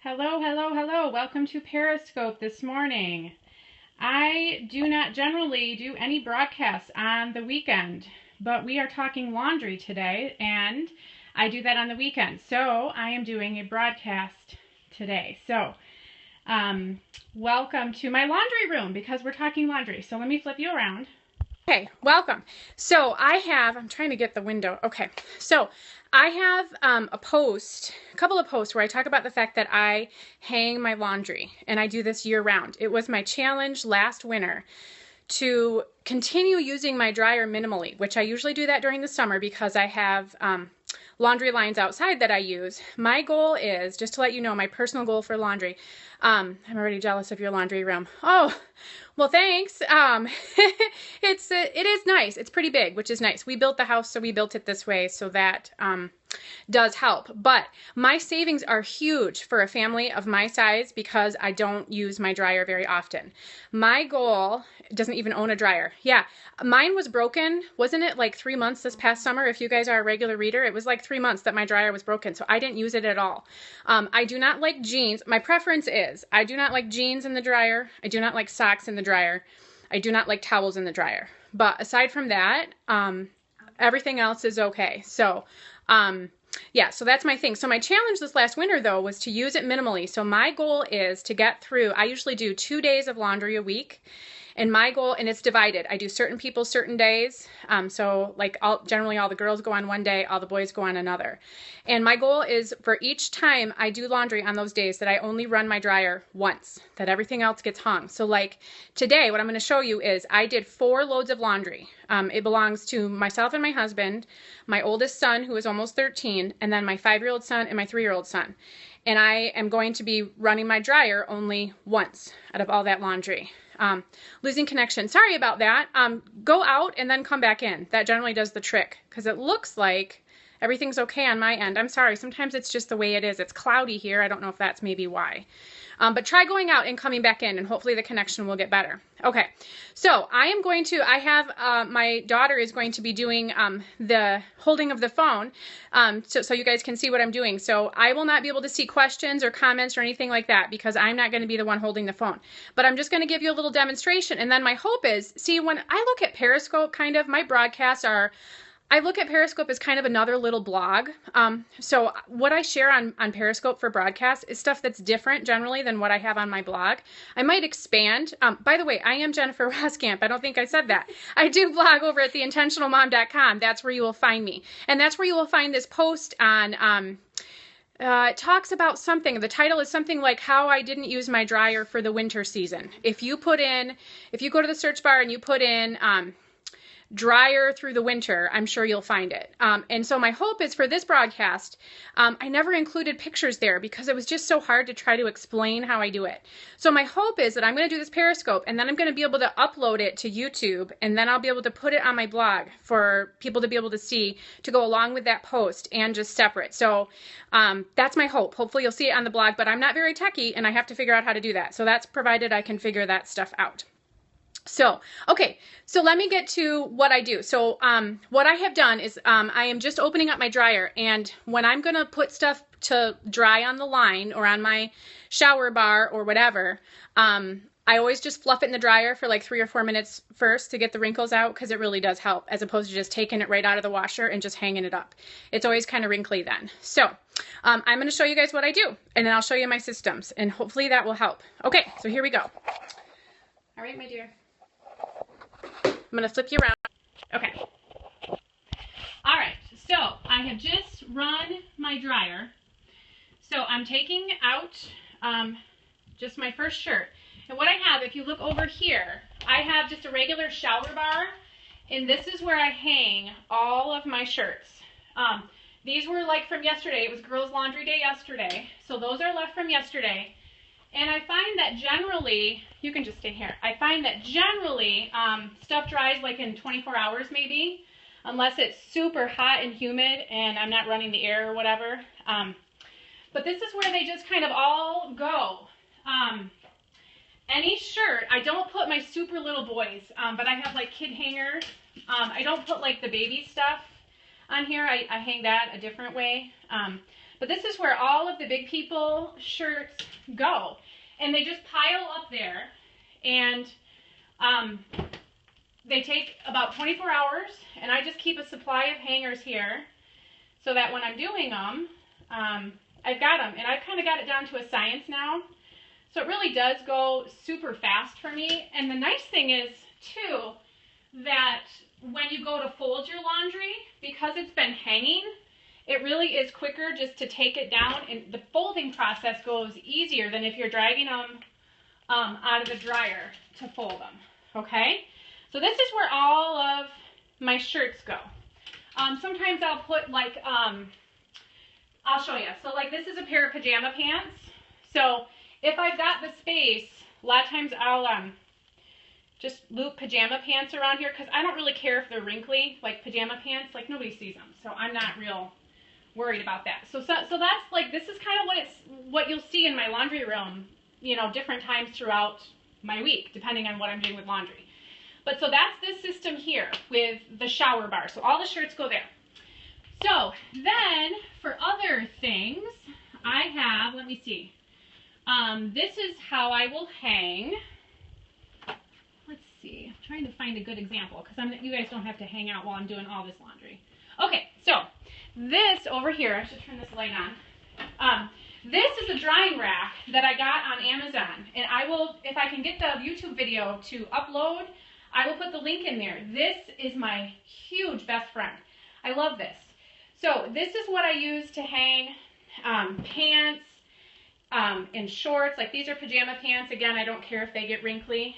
Hello, hello, hello. Welcome to Periscope this morning. I do not generally do any broadcasts on the weekend, but we are talking laundry today, and I do that on the weekend. So I am doing a broadcast today. So welcome to my laundry room because we're talking laundry. So let me flip you around. Okay, welcome. So I'm trying to get the window. Okay, so I have a couple of posts where I talk about the fact that I hang my laundry, and I do this year round. It was my challenge last winter to continue using my dryer minimally, which I usually do that during the summer because I have laundry lines outside that I use. My goal is, just to let you know, my personal goal for laundry, I'm already jealous of your laundry room. Oh, well, thanks. It is nice. It's pretty big, which is nice. We built the house, so we built it this way, so that does help. But my savings are huge for a family of my size because I don't use my dryer very often. My goal doesn't even own a dryer. Yeah, mine was broken. Wasn't it like 3 months this past summer? If you guys are a regular reader, it was like 3 months that my dryer was broken, so I didn't use it at all. I do not like jeans. My preference is I do not like jeans in the dryer. I do not like socks in the dryer. I do not like towels in the dryer. But aside from that, everything else is okay. So, yeah, so that's my thing. So my challenge this last winter, though, was to use it minimally. So my goal is to get through, I usually do 2 days of laundry a week. And my goal, and it's divided. I do certain people certain days. So like generally all the girls go on one day, all the boys go on another. And my goal is for each time I do laundry on those days that I only run my dryer once, that everything else gets hung. So like today, what I'm going to show you is I did 4 loads of laundry. It belongs to myself and my husband, my oldest son, who is almost 13, and then my 5-year-old son and my 3-year-old son. And I am going to be running my dryer only once out of all that laundry. Losing connection. Sorry about that. Go out and then come back in. That generally does the trick because it looks like everything's okay on my end. I'm sorry. Sometimes it's just the way it is. It's cloudy here. I don't know if that's maybe why. But try going out and coming back in, and hopefully the connection will get better. Okay, so I have, my daughter is going to be doing the holding of the phone, so you guys can see what I'm doing. So I will not be able to see questions or comments or anything like that because I'm not going to be the one holding the phone. But I'm just going to give you a little demonstration, and then my hope is, see, when I look at Periscope, kind of, my broadcasts are, I look at Periscope as kind of another little blog. So what I share on Periscope for broadcasts is stuff that's different generally than what I have on my blog. I might expand. By the way, I am Jennifer Roskamp. I don't think I said that. I do blog over at theintentionalmom.com. That's where you will find me. And that's where you will find this post on, it talks about something. The title is something like how I didn't use my dryer for the winter season. If you go to the search bar and you put in, dryer through the winter, I'm sure you'll find it. And so my hope is for this broadcast, I never included pictures there because it was just so hard to try to explain how I do it. So my hope is that I'm going to do this Periscope, and then I'm going to be able to upload it to YouTube, and then I'll be able to put it on my blog for people to be able to see, to go along with that post and just separate. So that's my hope. Hopefully you'll see it on the blog, but I'm not very techie, and I have to figure out how to do that. So that's provided I can figure that stuff out. So, okay, so let me get to what I do. So, what I have done is, I am just opening up my dryer, and when I'm going to put stuff to dry on the line or on my shower bar or whatever, I always just fluff it in the dryer for like 3 or 4 minutes first to get the wrinkles out because it really does help, as opposed to just taking it right out of the washer and just hanging it up. It's always kind of wrinkly then. So, I'm going to show you guys what I do, and then I'll show you my systems, and hopefully that will help. Okay, so here we go. All right, my dear. I'm going to flip you around. Okay. All right. So I have just run my dryer. So I'm taking out just my first shirt. And what I have, if you look over here, I have just a regular shower bar. And this is where I hang all of my shirts. These were like from yesterday. It was girls' laundry day yesterday. So those are left from yesterday. And I find that generally, you can just stay here. I find that generally stuff dries like in 24 hours maybe, unless it's super hot and humid and I'm not running the air or whatever. But this is where they just kind of all go. Any shirt, I don't put my super little boys, but I have like kid hangers. I don't put like the baby stuff on here. I hang that a different way. But this is where all of the big people shirts go. And they just pile up there. And they take about 24 hours. And I just keep a supply of hangers here so that when I'm doing them, I've got them. And I've kind of got it down to a science now. So it really does go super fast for me. And the nice thing is, too, that when you go to fold your laundry, because it's been hanging, it really is quicker just to take it down. And the folding process goes easier than if you're dragging them out of the dryer to fold them. Okay? So this is where all of my shirts go. Sometimes I'll put like, I'll show you. So like this is a pair of pajama pants. So if I've got the space, a lot of times I'll just loop pajama pants around here because I don't really care if they're wrinkly, like pajama pants, like nobody sees them. So I'm not real worried about that. So that's like, this is kind of what you'll see in my laundry room, you know, different times throughout my week, depending on what I'm doing with laundry. But so that's this system here with the shower bar. So all the shirts go there. So then for other things, I have, let me see. This is how I will hang. Let's see. I'm trying to find a good example because you guys don't have to hang out while I'm doing all this laundry. Okay, so this over here, I should turn this light on. This is a drying rack that I got on Amazon, and I will, if I can get the YouTube video to upload, I will put the link in there. This is my huge best friend. I love this. So this is what I use to hang pants and shorts. Like these are pajama pants. Again, I don't care if they get wrinkly.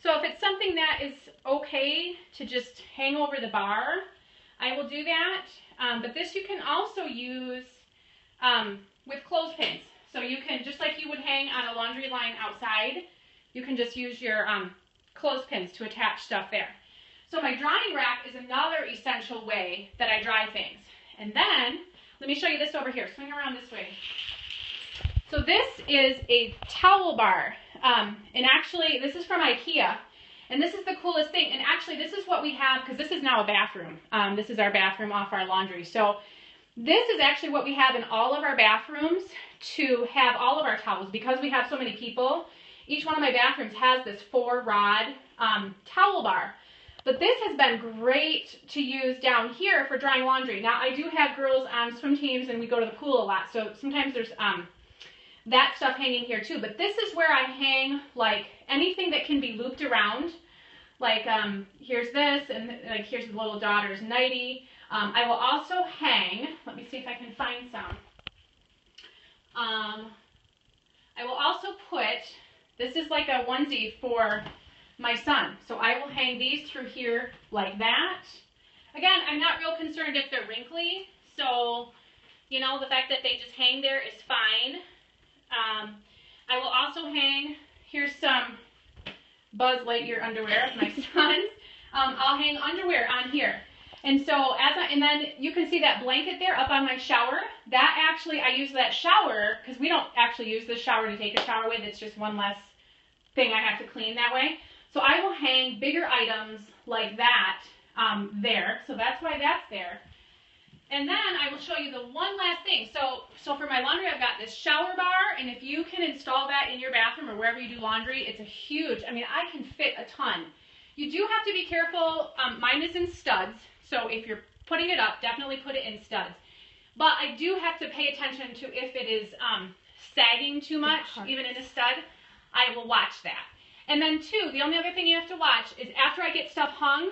So if it's something that is okay to just hang over the bar, I will do that. But this you can also use with clothespins. So you can, just like you would hang on a laundry line outside, you can just use your clothespins to attach stuff there. So my drying rack is another essential way that I dry things. And then, let me show you this over here. Swing around this way. So this is a towel bar. And actually, this is from IKEA. And this is the coolest thing. And actually, this is what we have, because this is now a bathroom. This is our bathroom off our laundry. So this is actually what we have in all of our bathrooms to have all of our towels. Because we have so many people, each one of my bathrooms has this 4-rod towel bar. But this has been great to use down here for drying laundry. Now, I do have girls on swim teams, and we go to the pool a lot. So sometimes there's that stuff hanging here too. But this is where I hang like anything that can be looped around. Like here's this, and like here's the little daughter's nightie. I will also hang, let me see if I can find some. I will also put, this is like a onesie for my son. So I will hang these through here like that. Again, I'm not real concerned if they're wrinkly. So, you know, the fact that they just hang there is fine. I will also hang, here's some Buzz Lightyear underwear of my son's. I'll hang underwear on here. And so and then you can see that blanket there up on my shower. That actually, I use that shower, because we don't actually use this shower to take a shower with. It's just one less thing I have to clean that way. So I will hang bigger items like that there. So that's why that's there. And then I will show you the one last thing. So for my laundry, I've got this shower bar, and if you can install that in your bathroom or wherever you do laundry, it's a huge, I mean, I can fit a ton. You do have to be careful. Mine is in studs, so if you're putting it up, definitely put it in studs. But I do have to pay attention to if it is sagging too much, even in a stud. I will watch that. And then two, the only other thing you have to watch is after I get stuff hung,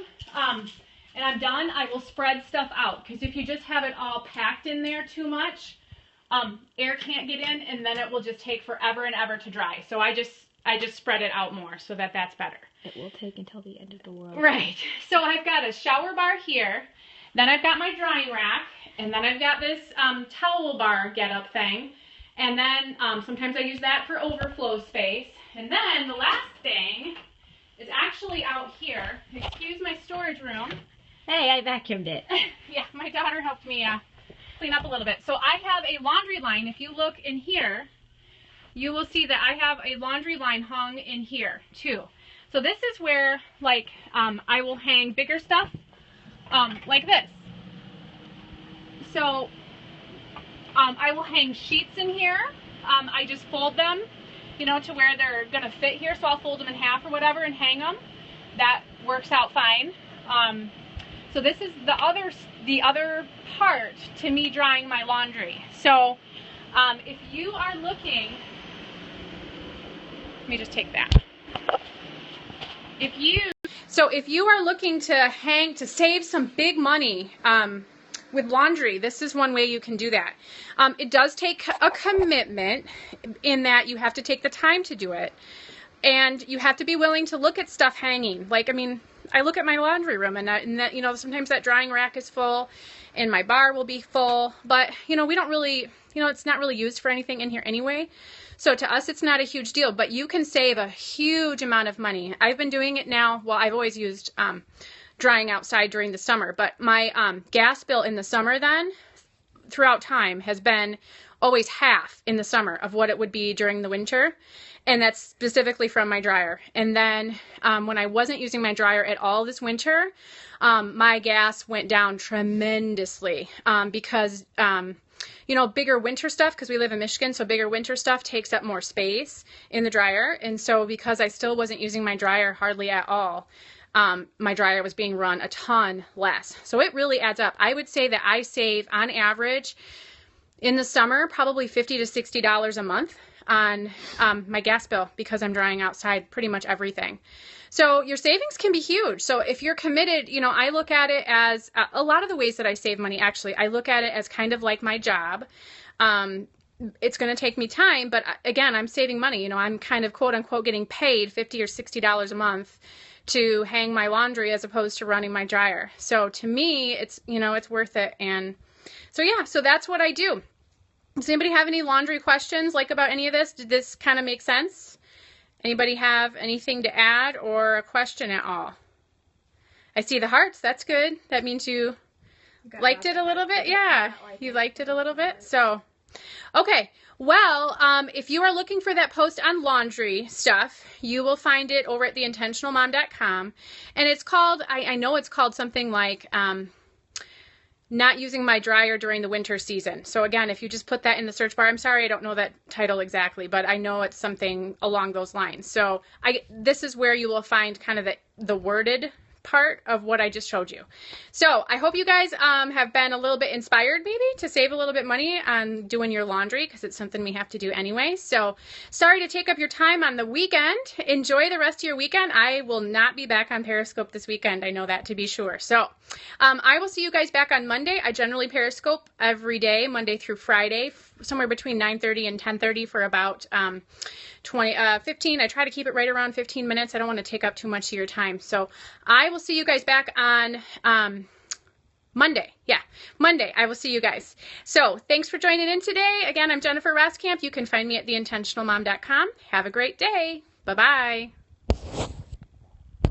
and I'm done, I will spread stuff out. Because if you just have it all packed in there too much, air can't get in, and then it will just take forever and ever to dry. So I just spread it out more so that that's better. It will take until the end of the world. Right. So I've got a shower bar here. Then I've got my drying rack. And then I've got this towel bar get-up thing. And then sometimes I use that for overflow space. And then the last thing is actually out here. Excuse my storage room. Hey, I vacuumed it. Yeah, my daughter helped me clean up a little bit. So I have a laundry line. If you look in here, you will see that I have a laundry line hung in here too. So this is where, like, I will hang bigger stuff like this. So I will hang sheets in here. I just fold them, you know, to where they're gonna fit here. So I'll fold them in half or whatever and hang them. That works out fine. So this is the other part to me drying my laundry. So if you are looking, let me just take that. If you are looking to save some big money with laundry, this is one way you can do that. It does take a commitment in that you have to take the time to do it. And you have to be willing to look at stuff hanging. Like, I mean, I look at my laundry room and that, you know, sometimes that drying rack is full and my bar will be full, but, you know, we don't really, you know, it's not really used for anything in here anyway. So to us, it's not a huge deal, but you can save a huge amount of money. I've been doing it now. Well, I've always used drying outside during the summer, but my gas bill in the summer then, throughout time, has been always half in the summer of what it would be during the winter. And that's specifically from my dryer. And then when I wasn't using my dryer at all this winter, my gas went down tremendously because, you know, bigger winter stuff, because we live in Michigan, so bigger winter stuff takes up more space in the dryer. And so because I still wasn't using my dryer hardly at all, my dryer was being run a ton less. So it really adds up. I would say that I save on average in the summer probably $50 to $60 a month on my gas bill because I'm drying outside pretty much everything. So your savings can be huge. So if you're committed, you know, I look at it as a lot of the ways that I save money, actually, I look at it as kind of like my job. It's going to take me time, but again, I'm saving money. You know, I'm kind of quote unquote getting paid $50 or $60 a month to hang my laundry as opposed to running my dryer. So to me, it's, you know, it's worth it. And so, yeah, so that's what I do. Does anybody have any laundry questions, like about any of this? Did this kind of make sense? Anybody have anything to add or a question at all? I see the hearts. That's good. That means you liked it a little bit. Yeah, you liked it a little bit. So, okay. Well, if you are looking for that post on laundry stuff, you will find it over at theintentionalmom.com. And it's called, I know it's called something like, not using my dryer during the winter season. So again, if you just put that in the search bar, I'm sorry, I don't know that title exactly, but I know it's something along those lines. So this is where you will find kind of the worded part of what I just showed you. So I hope you guys have been a little bit inspired maybe to save a little bit money on doing your laundry, because it's something we have to do anyway. So sorry to take up your time on the weekend. Enjoy the rest of your weekend. I will not be back on Periscope this weekend. I know that to be sure. So I will see you guys back on Monday. I generally Periscope every day, Monday through Friday, somewhere between 9:30 and 10:30 for about 15. I try to keep it right around 15 minutes. I don't want to take up too much of your time. So I will see you guys back on Monday. Yeah, Monday. I will see you guys. So thanks for joining in today. Again, I'm Jennifer Roskamp. You can find me at theintentionalmom.com. Have a great day. Bye-bye.